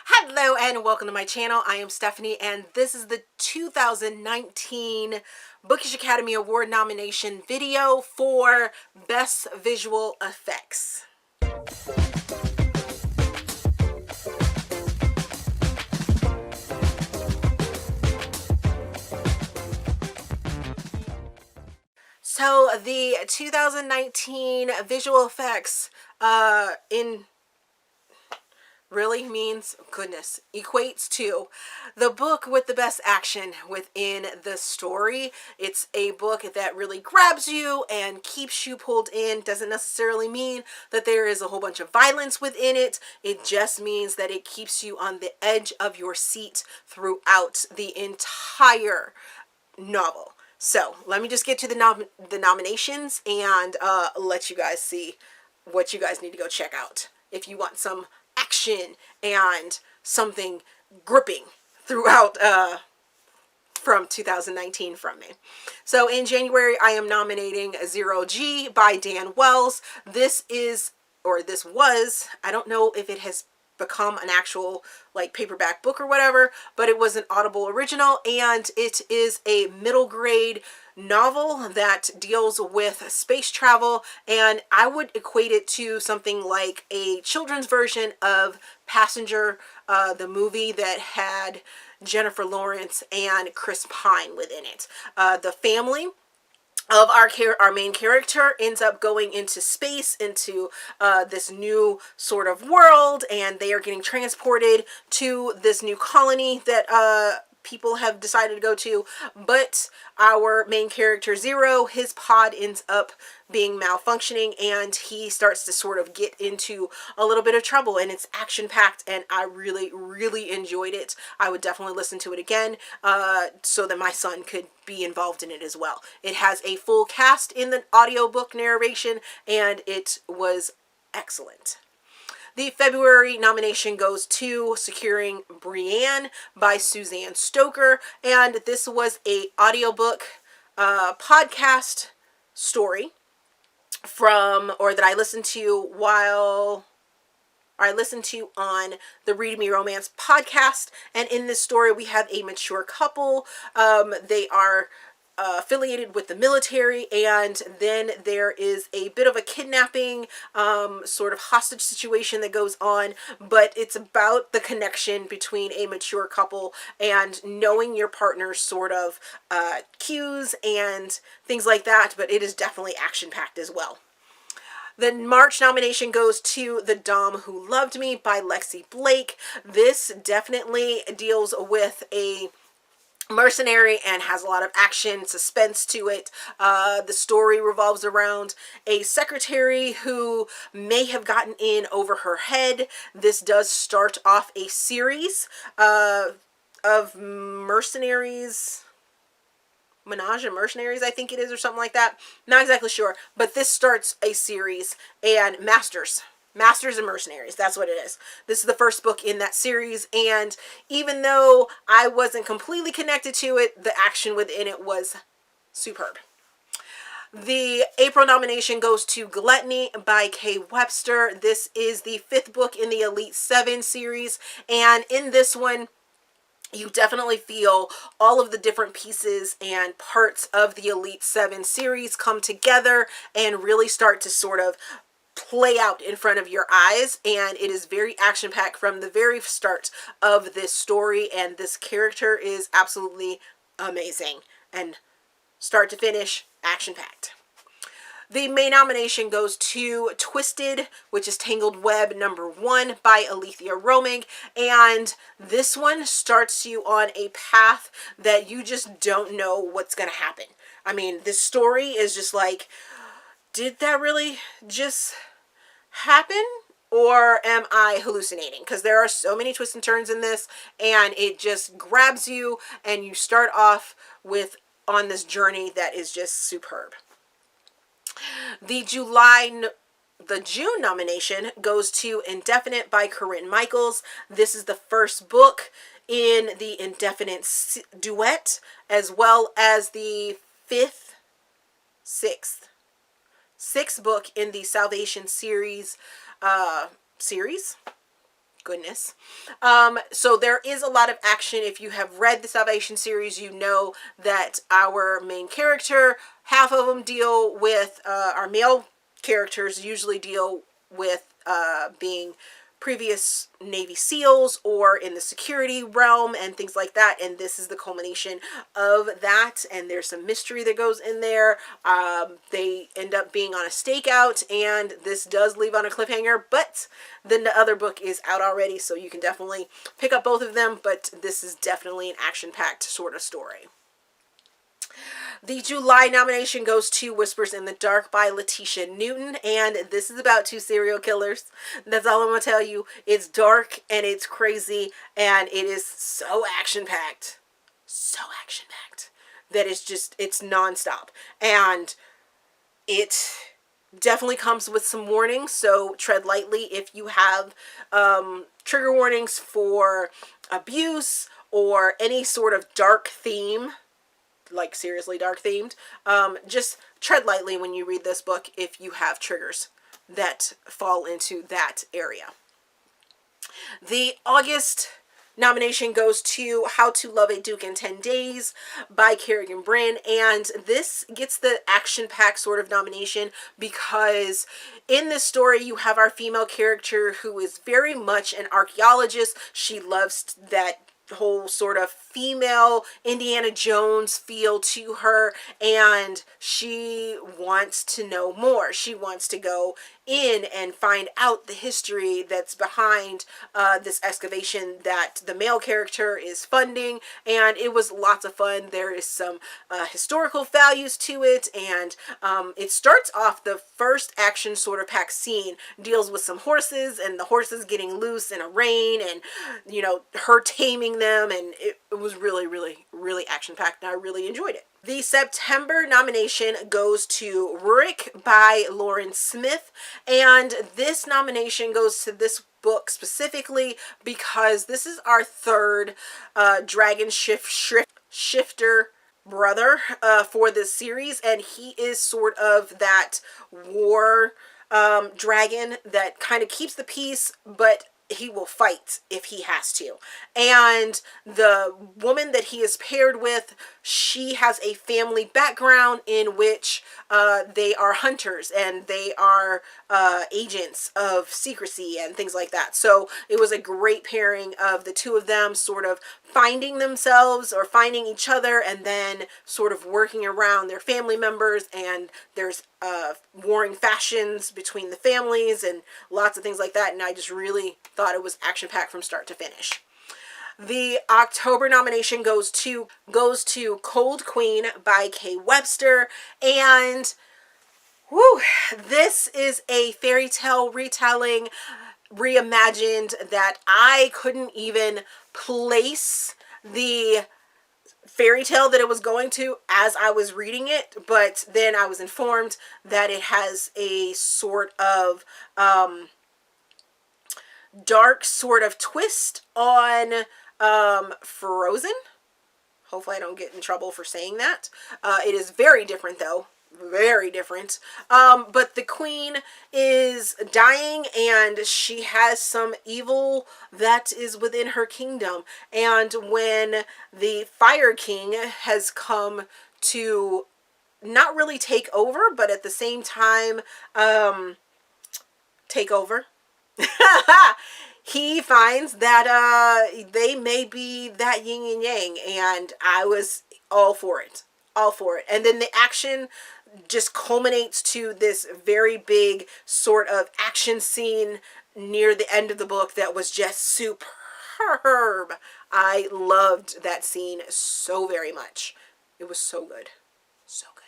Hello and welcome to my channel. I am Stephanie and this is the 2019 Bookish Academy Award nomination video for Best Visual Effects. So the 2019 visual effects really means, goodness, equates to the book with the best action within the story. It's a book that really grabs you and keeps you pulled in. Doesn't necessarily mean that there is a whole bunch of violence within it. It just means that it keeps you on the edge of your seat throughout the entire novel. So let me just get to the nominations and let you guys see what you guys need to go check out if you want some action and something gripping throughout from 2019 from me. So in January, I am nominating Zero G by Dan Wells. This was, I don't know if it has become an actual like paperback book or whatever, but it was an Audible original, and it is a middle grade novel that deals with space travel, and I would equate it to something like a children's version of Passenger, the movie that had Jennifer Lawrence and Chris Pine within it. The family of our main character ends up going into space, into this new sort of world, and they are getting transported to this new colony that people have decided to go to. But our main character Zero, his pod ends up being malfunctioning, and he starts to sort of get into a little bit of trouble, and it's action packed, and I really enjoyed it. I would definitely listen to it again so that my son could be involved in it as well. It has a full cast in the audiobook narration, and it was excellent. The February nomination goes to Securing Bryne by Suzanne Stoker, and this was a audiobook podcast story that I listened to on the Read Me Romance podcast. And in this story, we have a mature couple. They are affiliated with the military, and then there is a bit of a kidnapping sort of hostage situation that goes on, but it's about the connection between a mature couple and knowing your partner's sort of cues and things like that, but it is definitely action-packed as well. The March nomination goes to The Dom Who Loved Me by Lexi Blake. This definitely deals with a mercenary and has a lot of action, suspense to it. The story revolves around a secretary who may have gotten in over her head. This does start off a series of mercenaries. Menage and Mercenaries, I think it is, or something like that. Not exactly sure, but this starts a series, and Masters and Mercenaries, that's what it is. This is the first book in that series, and even though I wasn't completely connected to it, the action within it was superb. The April nomination goes to Gluttony by Webster. This is the 5th book in the Elite 7 series, and in this one, you definitely feel all of the different pieces and parts of the Elite 7 series come together and really start to sort of play out in front of your eyes, and it is very action-packed from the very start of this story, and this character is absolutely amazing, and start to finish, action-packed. The May nomination goes to Twisted, which is Tangled Web #1 by Aleatha Romig, and this one starts you on a path that you just don't know what's going to happen. I mean, this story is just like, did that really just happen? Or am I hallucinating? Because there are so many twists and turns in this, and it just grabs you, and you start off on this journey that is just superb. The June nomination goes to Indefinite by Corinne Michaels. This is the first book in the Indefinite duet, as well as the sixth book in the Salvation series. goodness. So there is a lot of action. If you have read the Salvation series, you know that our main character, half of them deal with, our male characters usually deal with being previous Navy SEALs or in the security realm and things like that, and this is the culmination of that, and there's some mystery that goes in there. They end up being on a stakeout, and this does leave on a cliffhanger, but then the other book is out already, so you can definitely pick up both of them, but this is definitely an action-packed sort of story. The July nomination goes to Whispers in the Dark by LeTeisha Newton, and this is about 2 serial killers. That's all I'm going to tell you. It's dark, and it's crazy, and it is so action-packed. So action-packed. That it's just, it's nonstop. And it definitely comes with some warnings, so tread lightly if you have trigger warnings for abuse or any sort of dark theme, like seriously dark themed. Just tread lightly when you read this book if you have triggers that fall into that area. The August nomination goes to How to Love a Duke in 10 Days by Kerrigan Bryne, and this gets the action-packed sort of nomination because in this story you have our female character who is very much an archaeologist. She loves that whole sort of female Indiana Jones feel to her, and she wants to know more. She wants to go in and find out the history that's behind this excavation that the male character is funding, and it was lots of fun. There is some historical values to it, and it starts off, the first action sort of pack scene deals with some horses and the horses getting loose in a rain, and you know, her taming them, and it was really, really, really action-packed, and I really enjoyed it. The September nomination goes to Rurik by Lauren Smith, and this nomination goes to this book specifically because this is our third dragon shifter brother for this series, and he is sort of that war dragon that kind of keeps the peace, but he will fight if he has to. And the woman that he is paired with, she has a family background in which they are hunters and they are agents of secrecy and things like that. So it was a great pairing of the two of them sort of finding themselves or finding each other, and then sort of working around their family members, and there's warring factions between the families and lots of things like that, and I just really thought it was action-packed from start to finish. The October nomination goes to Cold Queen by Webster, and whew, this is a fairy tale retelling, reimagined, that I couldn't even place the fairy tale that it was going to as I was reading it, but then I was informed that it has a sort of dark sort of twist on Frozen. Hopefully I don't get in trouble for saying that. It is very different though. Very different. But the queen is dying, and she has some evil that is within her kingdom. And when the Fire King has come to not really take over, but at the same time take over, he finds that they may be that yin and yang, and I was all for it. All for it. And then the action just culminates to this very big sort of action scene near the end of the book that was just superb. I loved that scene so very much. It was so good. So good.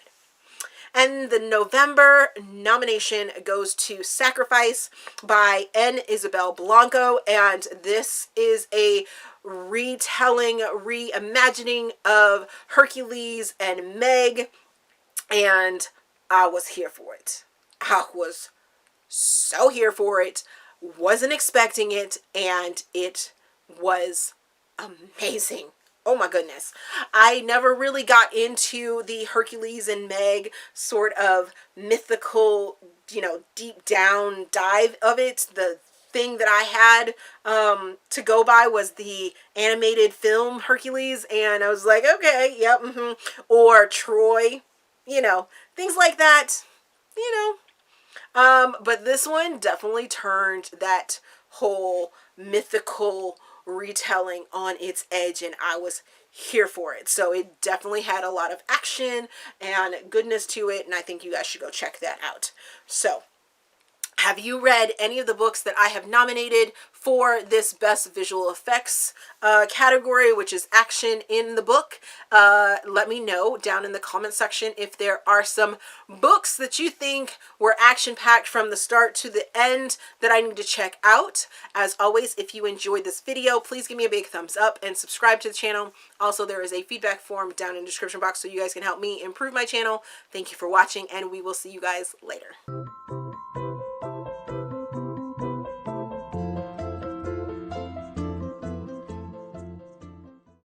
And the November nomination goes to Sacrifice by Isabelle Blanco, and this is a retelling, reimagining of Hercules and Meg, and I was here for it. I was so here for it. Wasn't expecting it, and it was amazing. Oh my goodness. I never really got into the Hercules and Meg sort of mythical, you know, deep down dive of it. The thing that I had to go by was the animated film Hercules, and I was like, okay, yep, or Troy, you know, things like that, you know. But this one definitely turned that whole mythical retelling on its edge, and I was here for it. So it definitely had a lot of action and goodness to it, and I think you guys should go check that out. So, have you read any of the books that I have nominated for this best visual effects category, which is action in the book? Let me know down in the comment section if there are some books that you think were action-packed from the start to the end that I need to check out. As always, if you enjoyed this video, please give me a big thumbs up and subscribe to the channel. Also, there is a feedback form down in the description box so you guys can help me improve my channel. Thank you for watching, and we will see you guys later.